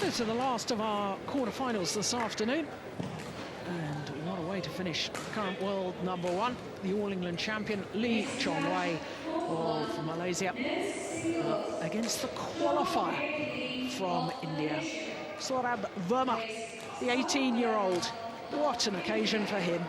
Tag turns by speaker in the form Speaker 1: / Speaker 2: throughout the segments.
Speaker 1: So to the last of our quarterfinals this afternoon, and what a way to finish. Current world number one, the All England champion Chong Wei of Malaysia, against the qualifier from India, Sourabh Verma, the 18-year-old. What an occasion for him.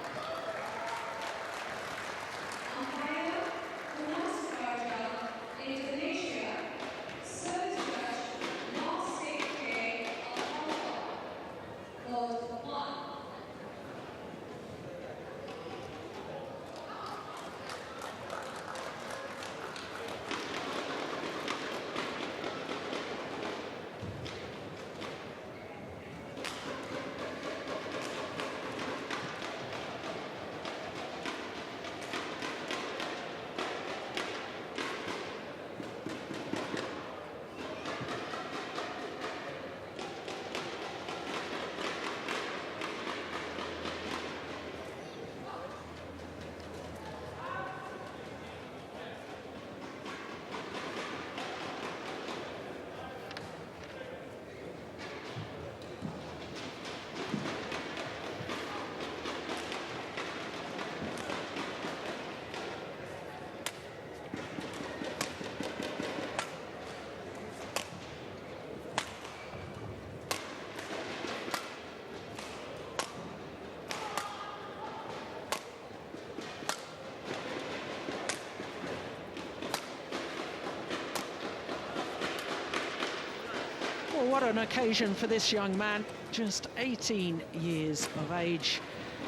Speaker 1: Well, what an occasion for this young man, just 18 years of age.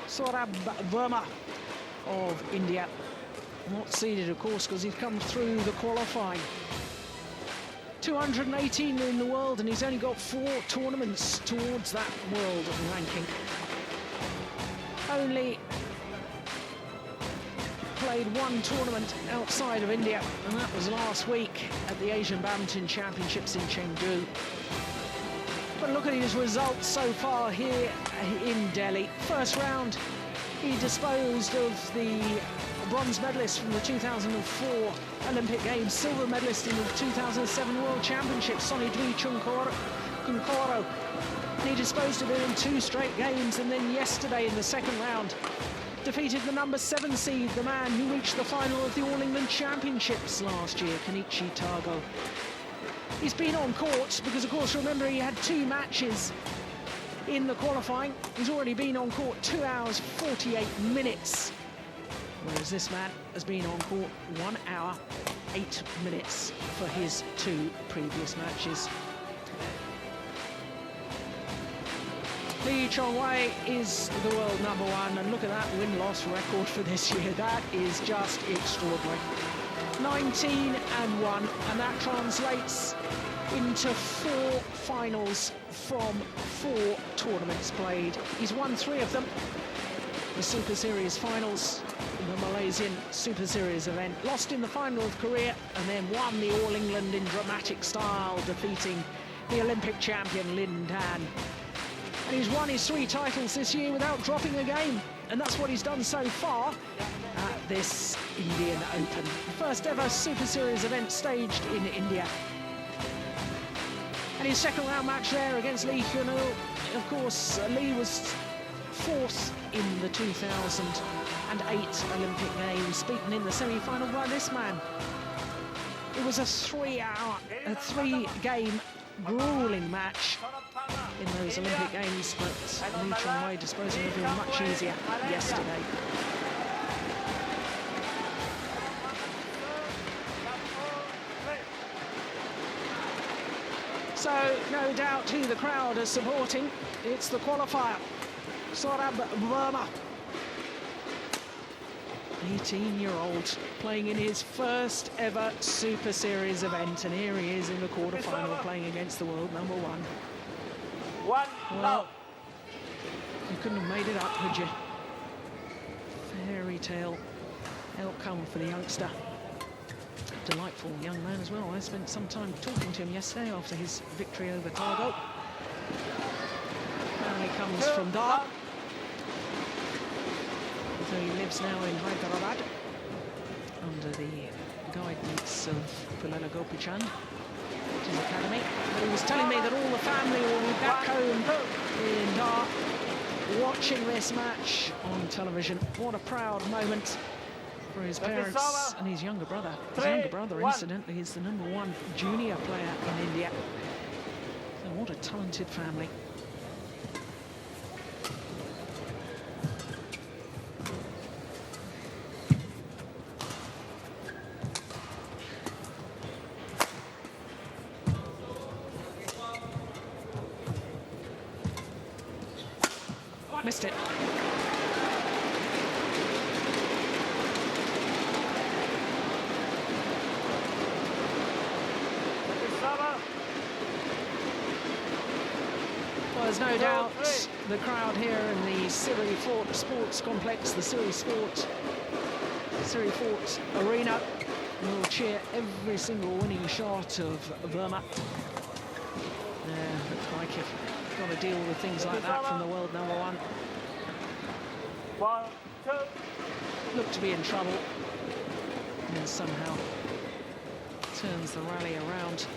Speaker 1: Sourabh Verma of India, not seeded, of course, because he's come through the qualifying. 218 in the world, and he's only got 4 tournaments towards that world ranking. Only played 1 tournament outside of India, and that was last week at the Asian Badminton Championships in Chengdu. But look at his results so far here in Delhi. First round, he disposed of the bronze medalist from the 2004 Olympic Games, silver medalist in the 2007 World Championships, Sonny Dwi Kunkoro. He disposed of him in 2 straight games, and then yesterday in the second round, defeated the number 7 seed, the man who reached the final of the All England Championships last year, Kenichi Tago. He's been on court because, of course, remember, he had 2 matches in the qualifying. He's already been on court 2 hours, 48 minutes. Whereas this man has been on court 1 hour, 8 minutes for his 2 previous matches. Chong Wei is the world number 1, and look at that win-loss record for this year. That is just extraordinary. 19-1, and that translates into 4 finals from 4 tournaments played. He's won 3 of them. The Super Series finals, the Malaysian Super Series event, lost in the final of Korea, and then won the All England in dramatic style, defeating the Olympic champion Lin Dan. And he's won his 3 titles this year without dropping a game, and that's what he's done so far at this Indian Open. First ever Super Series event staged in India. And his second round match there against Lee Hyun-woo, of course, Lee was 4th in the 2008 Olympic Games, beaten in the semi-final by this man. It was a 3-game grueling match in those Olympic Games, but Chong Wei disposing of him much easier yesterday. So, no doubt who the crowd is supporting. It's the qualifier, Sourabh Verma. 18-year-old playing in his first ever Super Series event, and here he is in the quarterfinal playing against the world number 1. Well, you couldn't have made it up, could you? Fairy tale outcome for the youngster. Delightful young man as well. I spent some time talking to him yesterday after his victory over Tago. Family comes from Dar. So he lives now in Hyderabad under the guidance of Pullela Gopichan. his academy. But he was telling me that all the family will be back home in Dar watching this match on television. What a proud moment for his parents and his younger brother. His younger brother, incidentally, is the #1 junior player in India. So what a talented family. Missed it. Well, there's no doubt the crowd here in the Siri Fort Sports Complex, the Siri Fort Arena, will cheer every single winning shot of Verma. Looks like you've got to deal with things like that from the world #1.
Speaker 2: 1, 2.
Speaker 1: Looked to be in trouble, and then somehow turns the rally around.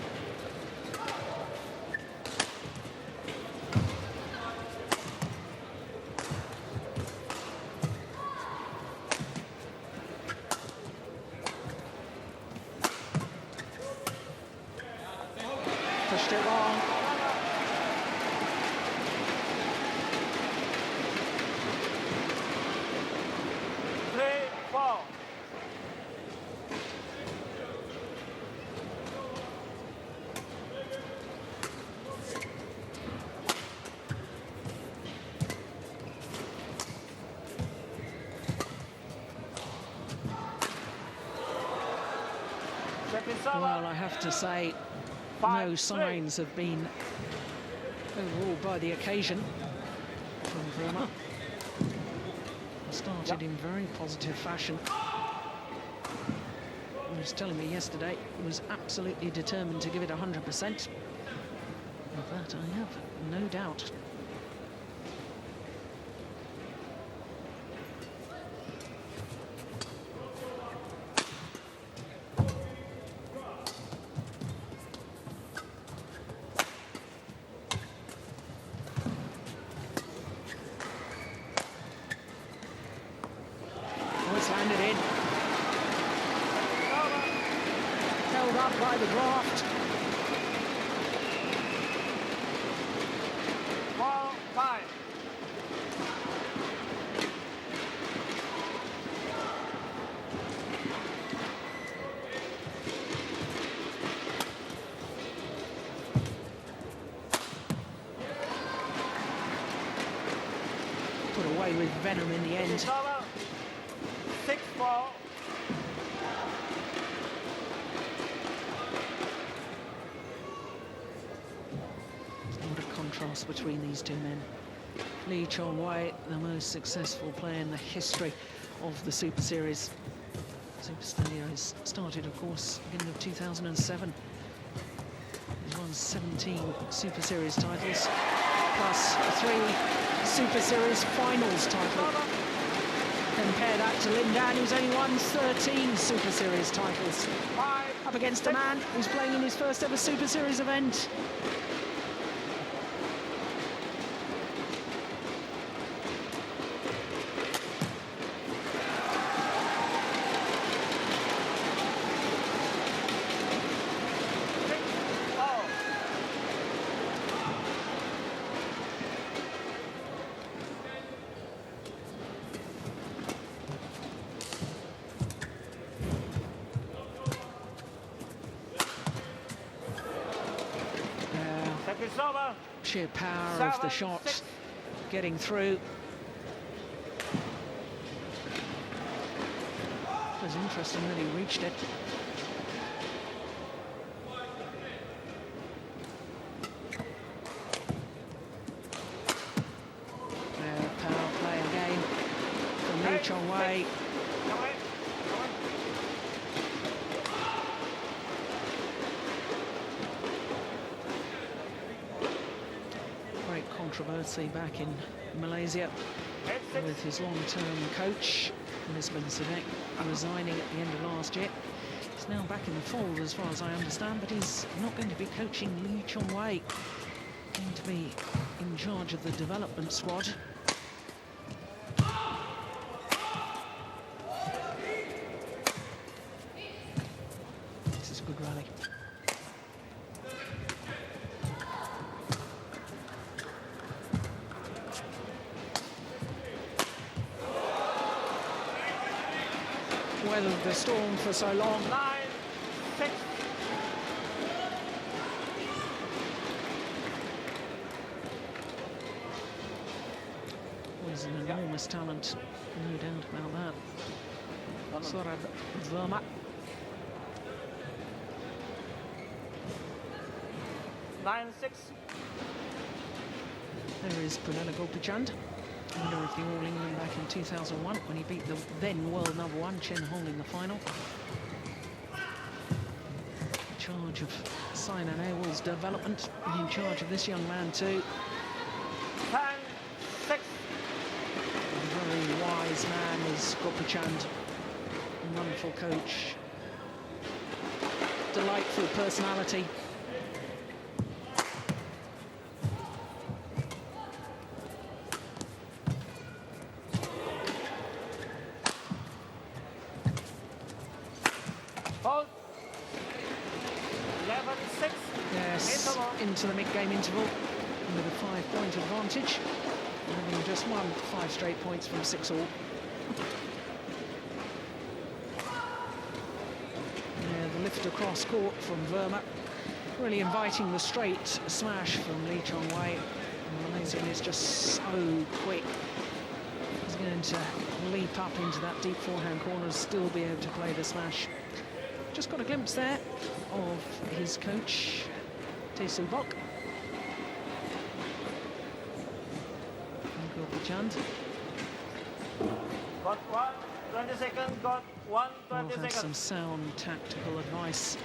Speaker 1: Pushed it long. Well, I have to say, no signs have been overruled by the occasion from Verma. Started in very positive fashion. He was telling me yesterday he was absolutely determined to give it 100%. Of that I have no doubt. Landed in. Held up by the draft.
Speaker 2: 4-5.
Speaker 1: Put away with venom in the end.
Speaker 2: 6-4.
Speaker 1: What a contrast between these two men. Chong Wei, the most successful player in the history of the Super Series. Super Series started, of course, beginning of 2007. He's won 17 Super Series titles, plus 3 Super Series finals titles. Compare that to Lin Dan, who's only won 13 Super Series titles. Up against a man who's playing in his first ever Super Series event. Sheer power of the shot getting through. It was interesting that he reached it. Power play again from Chong Wei. Controversy back in Malaysia with his long-term coach, Lisbon Sadek, resigning at the end of last year. He's now back in the fold, as far as I understand, but he's not going to be coaching Chong Wei. Going to be in charge of the development squad. This is a good rally. Weathered the storm for so long.
Speaker 2: 9-6.
Speaker 1: He's an enormous talent, no doubt about that. Sourabh Verma. There is Prunella Gopichandh, winner of the All England back in 2001 when he beat the then world #1 Chen Hong in the final. In charge of Sainan Ewell's development, and in charge of this young man too.
Speaker 2: 10-6.
Speaker 1: A very wise man is Gopichandh, a wonderful coach, delightful personality.
Speaker 2: Hold. 11-6.
Speaker 1: Yes, into the mid-game interval with a 5-point advantage, having just won 5 straight points from 6 all. Yeah, the lift across court from Verma, really inviting the straight smash from Chong Wei. And the Malaysian is just so quick. He's going to leap up into that deep forehand corner and still be able to play the smash. Just got a glimpse there of his coach, Tae-Soo Bok. Gopichandh.
Speaker 2: Got 1, 20 seconds. Got 1, 20
Speaker 1: Will have
Speaker 2: seconds.
Speaker 1: some sound tactical advice.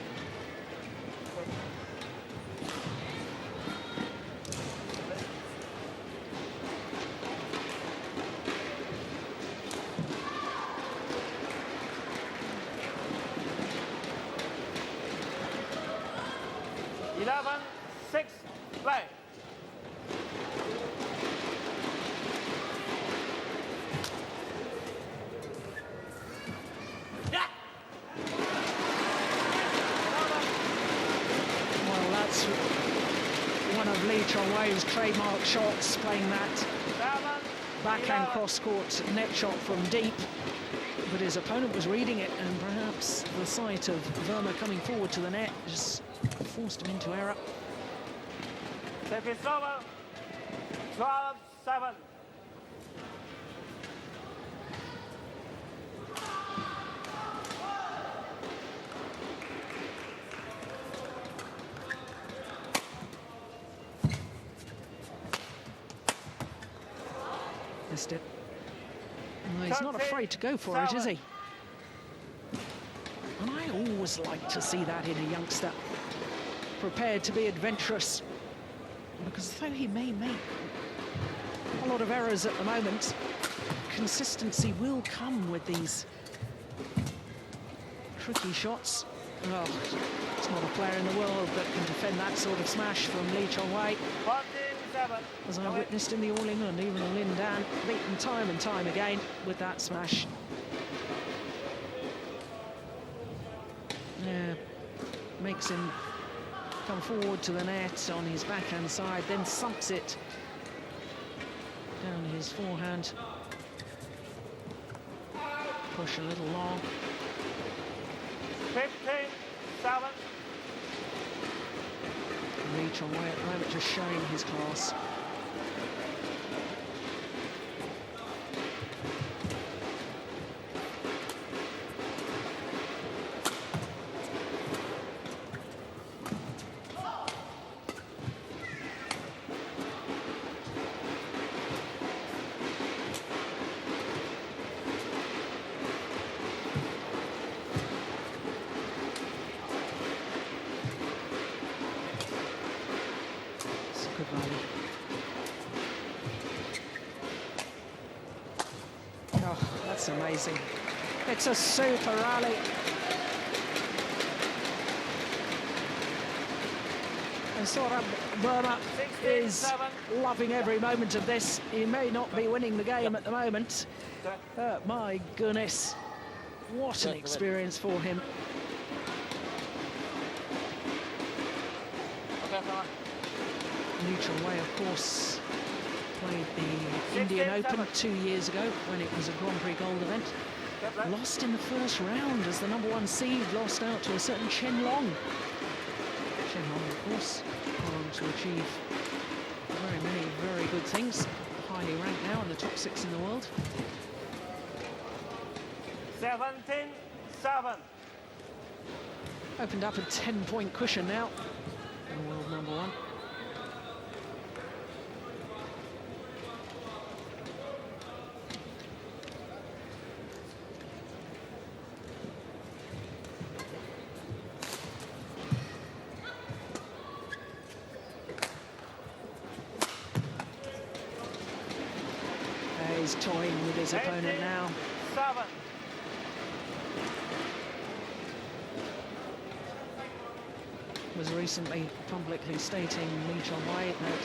Speaker 2: Eleven, 6, play.
Speaker 1: Well, that's one of Chong Wei's trademark shots, playing that
Speaker 2: 7,
Speaker 1: backhand
Speaker 2: 11.
Speaker 1: cross-court net shot from deep. But his opponent was reading it, and perhaps the sight of Verma coming forward to the net just forced him into error.
Speaker 2: Service over. 12-7.
Speaker 1: Missed it. Well, he's not afraid to go for it, is he? And I always like to see that in a youngster, prepared to be adventurous, because though he may make a lot of errors at the moment, consistency will come with these tricky shots. Oh, it's not a player in the world that can defend that sort of smash from Chong Wei.
Speaker 2: 14-7.
Speaker 1: As I witnessed in the All England, even Lin Dan beaten time and time again with that smash. Yeah, makes him come forward to the net on his backhand side, then sunks it down his forehand. Push a little long.
Speaker 2: 15-7.
Speaker 1: Chong Wei at the moment just showing his class. Good rally. Oh, that's amazing. It's a super rally. And Sourabh Verma is loving every moment of this. He may not be winning the game at the moment, but my goodness, what an experience for him. Chong Wei, of course, played the Indian Open 2 years ago when it was a Grand Prix Gold event. Lost in the first round as the #1 seed, lost out to a certain Chen Long. Chen Long, of course, gone on to achieve many very good things. Highly ranked now in the top 6 in the world.
Speaker 2: 17-7.
Speaker 1: Opened up a 10-point cushion now. The world #1. He's toying with his opponent now.
Speaker 2: 7.
Speaker 1: Was recently publicly stating, Chong Wei, that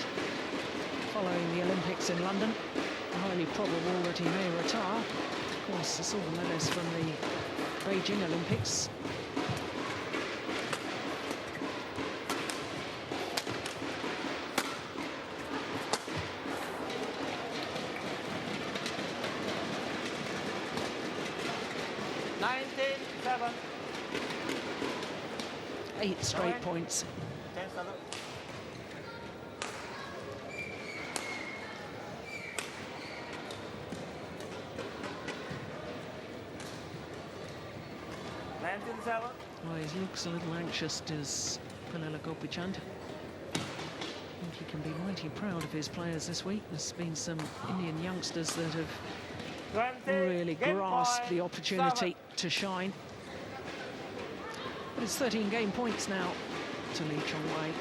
Speaker 1: following the Olympics in London, highly probable that he may retire. Of course, the silver medalist from the Beijing Olympics.
Speaker 2: Seven.
Speaker 1: 8 straight points.
Speaker 2: 10-7.
Speaker 1: Well, he looks a little anxious, does Pellela Gopichand. I think he can be mighty proud of his players this week. There's been some Indian youngsters that have really grasped the opportunity to shine. But it's 13 game points now to Chong Wei.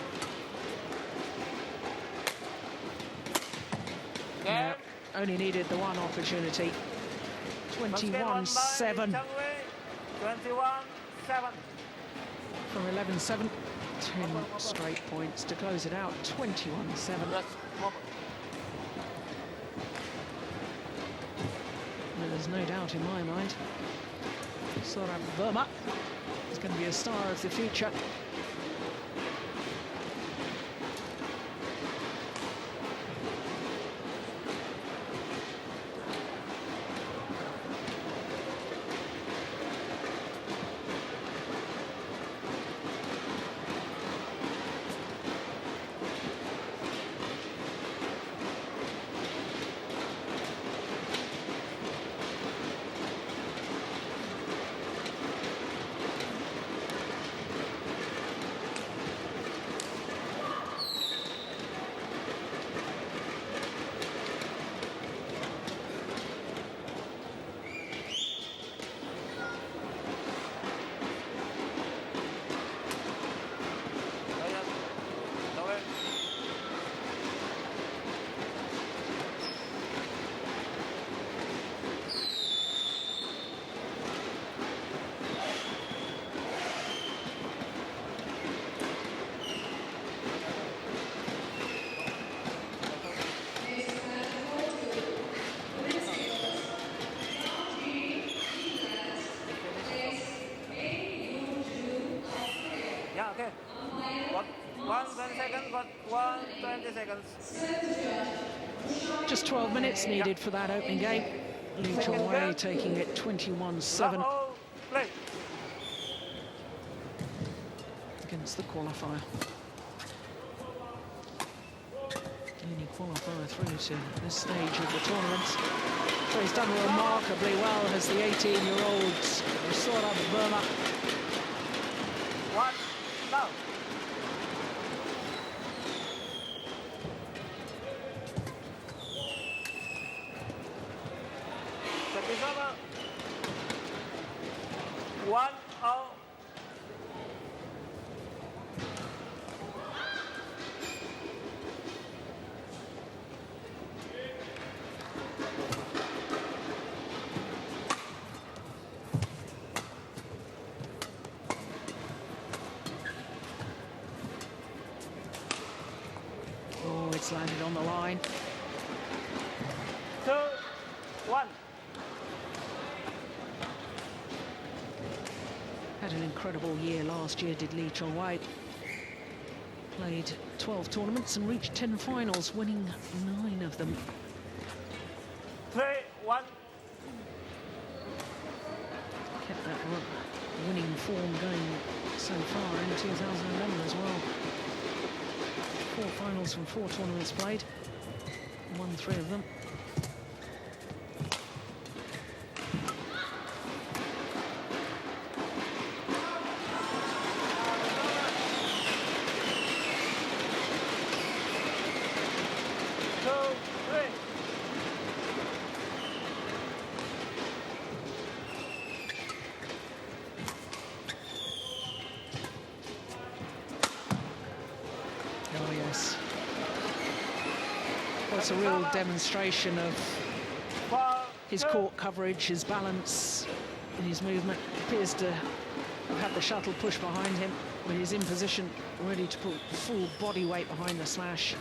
Speaker 1: Yeah, only needed the one opportunity. 21-7.
Speaker 2: 21-7.
Speaker 1: From 11-7, 10 straight points to close it out. 21-7. There's no doubt in my mind, Sourabh Verma is going to be a star of the future.
Speaker 2: Okay. Got 1 second, got 1 20 seconds.
Speaker 1: Just 12 minutes needed for that opening game. Chong Wei taking it 21-7 against the qualifier. Only qualifier through to this stage of the tournament. So he's done remarkably well as the 18-year-old Sourabh Verma.
Speaker 2: One, now. Set is over. 1-0.
Speaker 1: It's landed on the line.
Speaker 2: 2-1.
Speaker 1: Had an incredible year last year, did Chong Wei. Played 12 tournaments and reached 10 finals, winning 9 of them.
Speaker 2: 3-1.
Speaker 1: Kept that winning form going so far in 2011 as well. 4 finals from 4 tournaments played. Won 3 of them. Oh, yes. Well, it's a real demonstration of his court coverage, his balance, and his movement. Appears to have had the shuttle push behind him, but he's in position, ready to put full body weight behind the smash.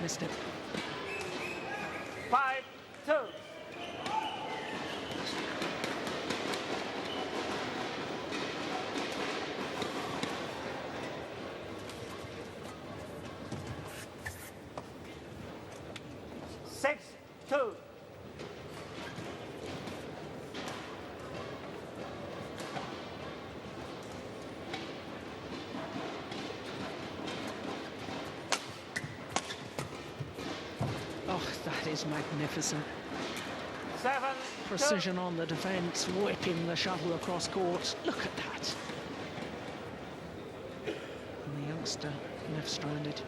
Speaker 1: Missed it.
Speaker 2: 5-2.
Speaker 1: Oh, that is magnificent.
Speaker 2: 7-2.
Speaker 1: Precision on the defence, whipping the shuttle across court. Look at that. And the youngster left stranded.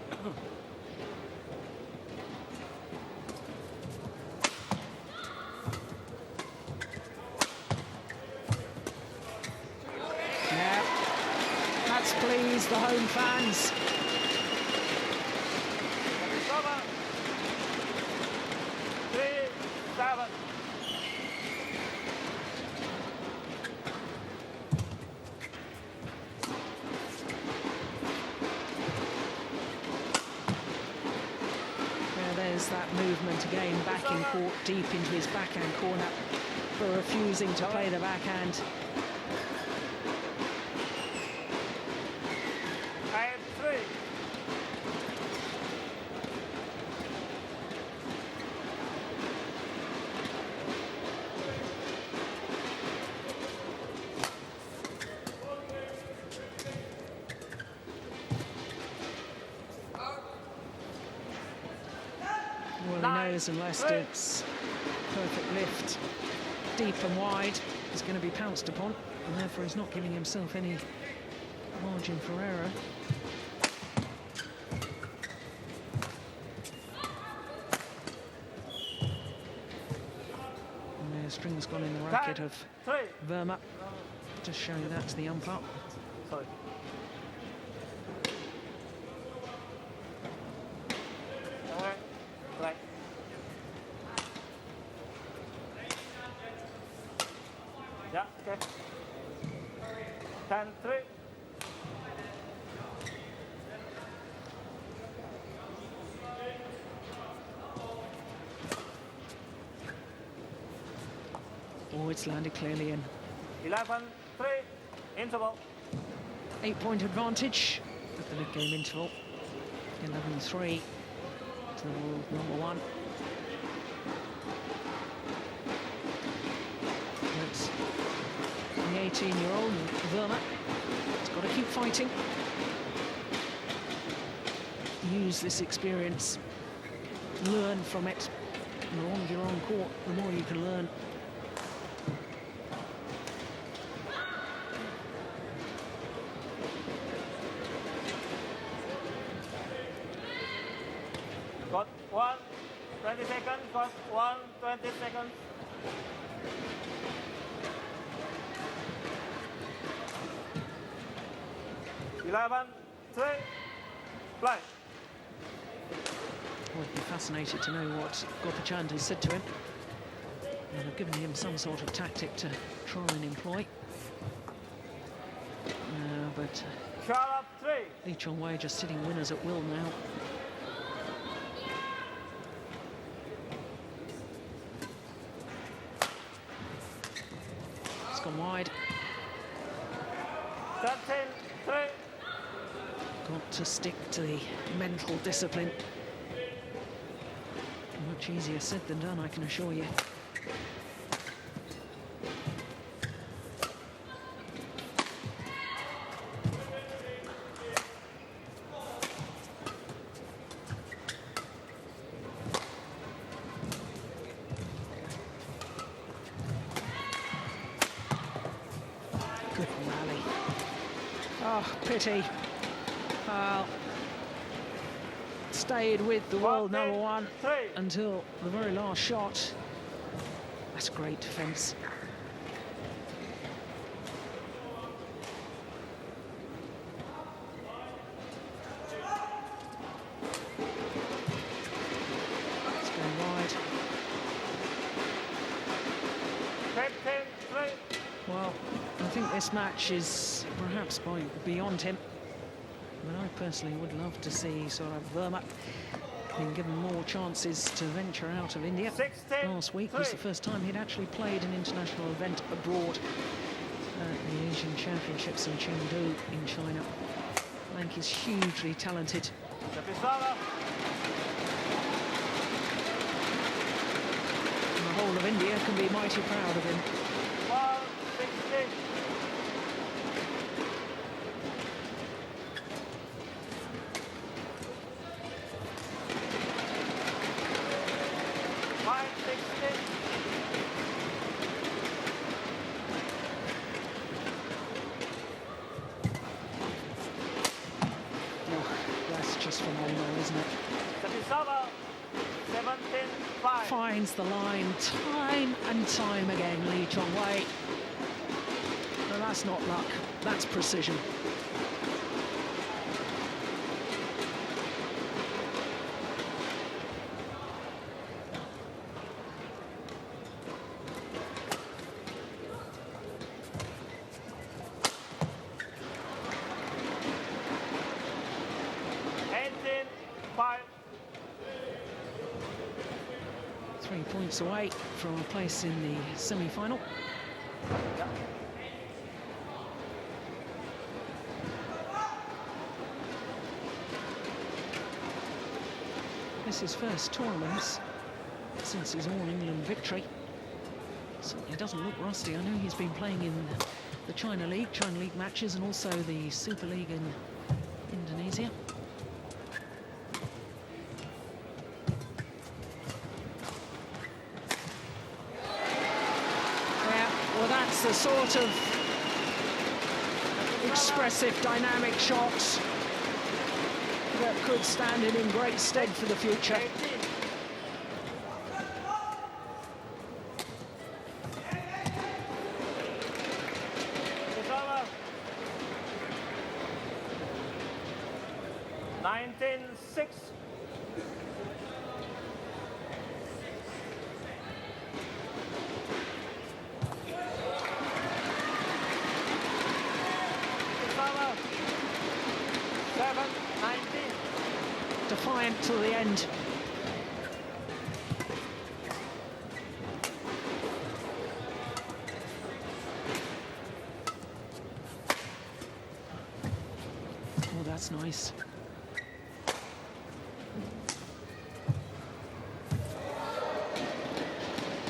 Speaker 1: Yeah, that's pleased the home fans.
Speaker 2: It's over. 3-7.
Speaker 1: There's that movement again, back in court, deep into his backhand corner for refusing to play the backhand.
Speaker 2: 5-3.
Speaker 1: Well, he knows unless it's perfect lift, deep and wide, he's going to be pounced upon, and therefore he's not giving himself any margin for error. And the string's gone in the racket of Verma. Just showing that to the umpire.
Speaker 2: Sorry. Right. Yeah, okay. 10-3.
Speaker 1: Oh, it's landed clearly in.
Speaker 2: 11-3. Interval.
Speaker 1: 8-point advantage at the mid-game interval. 11-3 to the world #1. That's the 18-year-old Verma. He's got to keep fighting. Use this experience. Learn from it. The longer you're on court, the more you can learn.
Speaker 2: Got 1, 20 seconds. Got 1, 20 seconds. Eleven, 3, play.
Speaker 1: I'd be fascinated to know what Gopachand has said to him. And have given him some sort of tactic to try and employ. No, but
Speaker 2: Sourabh 3.
Speaker 1: Lee Chong Wei just hitting winners at will now. It's gone wide.
Speaker 2: 13-3.
Speaker 1: Got to stick to the mental discipline. Much easier said than done, I can assure you. Good rally. Oh, pity. Stayed with the world number one until the very last shot. That's great defense. It's going wide.
Speaker 2: 15-3.
Speaker 1: Well, I think this match is perhaps beyond him. But I personally would love to see Sourabh Verma being given more chances to venture out of India.
Speaker 2: 16,
Speaker 1: Last week was the first time he'd actually played an international event abroad at the Asian Championships in Chengdu in China. I think he's hugely talented. And the whole of India can be mighty proud of him.
Speaker 2: 16.
Speaker 1: Just phenomenal, isn't it?
Speaker 2: 17-5.
Speaker 1: Finds the line time and time again, Lee Chong Wei. But that's not luck, that's precision. Points away from a place in the semi-final. This is his first tournament since his All-England victory. Certainly doesn't look rusty. I know he's been playing in the China League matches and also the Super League in Indonesia. That's the sort of expressive, dynamic shots that could stand him in great stead for the future. Defiant till the end. Oh, that's nice.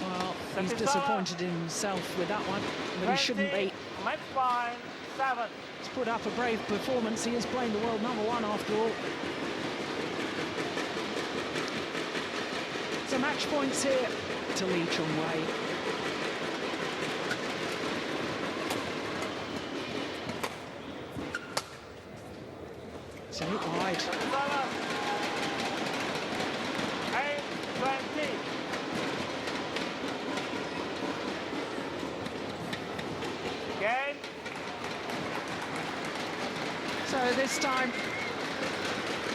Speaker 1: Well, he's disappointed in himself with that one, but he shouldn't be.
Speaker 2: Match point 7.
Speaker 1: He's put up a brave performance. He is playing the world number one after all. So match points here to Lee Chong Wei. So wide.
Speaker 2: 8-20. Game.
Speaker 1: So this time,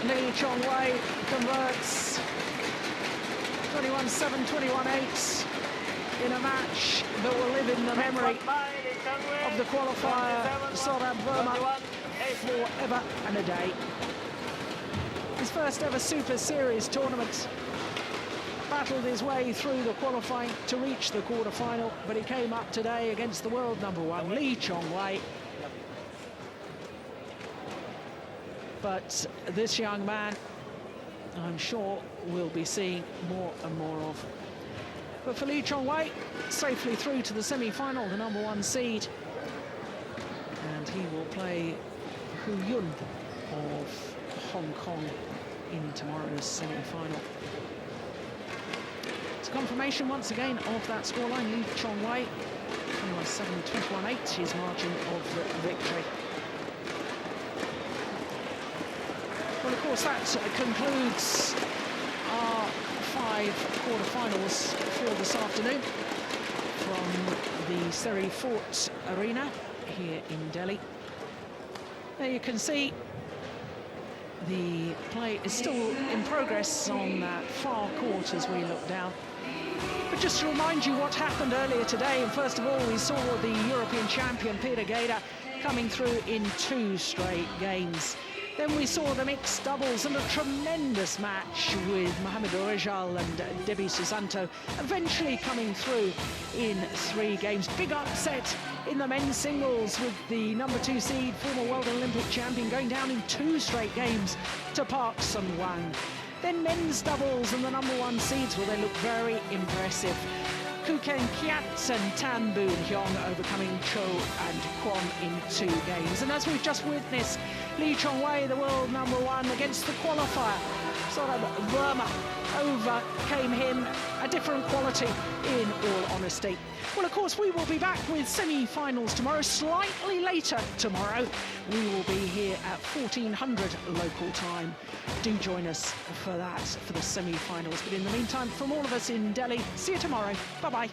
Speaker 1: Lee Chong Wei converts 21-7, 21-8 in a match that will live in the memory of of the qualifier,
Speaker 2: 27,
Speaker 1: Sourabh Verma,
Speaker 2: 21, 8.
Speaker 1: forever and a day. His first ever Super Series tournament. Battled his way through the qualifying to reach the quarterfinal, but he came up today against the world #1, Chong Wei. But this young man, I'm sure we'll be seeing more and more of. But for Chong Wei, safely through to the semi-final, the #1 seed. And he will play Hu Yun of Hong Kong in tomorrow's semi-final. It's confirmation once again of that scoreline. Chong Wei, 21-7, 21-8, his margin of victory. Well, of course, that concludes our 5 quarterfinals for this afternoon from the Siri Fort Arena here in Delhi. There you can see the play is still in progress on that far court as we look down. But just to remind you what happened earlier today, and first of all, we saw the European champion Peter Gader coming through in 2 straight games. Then we saw the mixed doubles and a tremendous match with Mohamed Rejal and Debbie Susanto eventually coming through in 3 games. Big upset in the men's singles with the #2 seed, former world Olympic champion, going down in 2 straight games to Park Sun-wang. Then men's doubles and the #1 seeds, well, they look very impressive. Kuken Kiat and Tan Boon Hyung overcoming Cho and Kwon in 2 games. And as we've just witnessed, Chong Wei, the world #1, against the qualifier, Sourabh Verma, overcame him. A different quality, in all honesty. Well, of course, we will be back with semi-finals tomorrow, slightly later tomorrow. We will be here at 1400 local time. Do join us for that, for the semi-finals. But in the meantime, from all of us in Delhi, see you tomorrow. Bye-bye.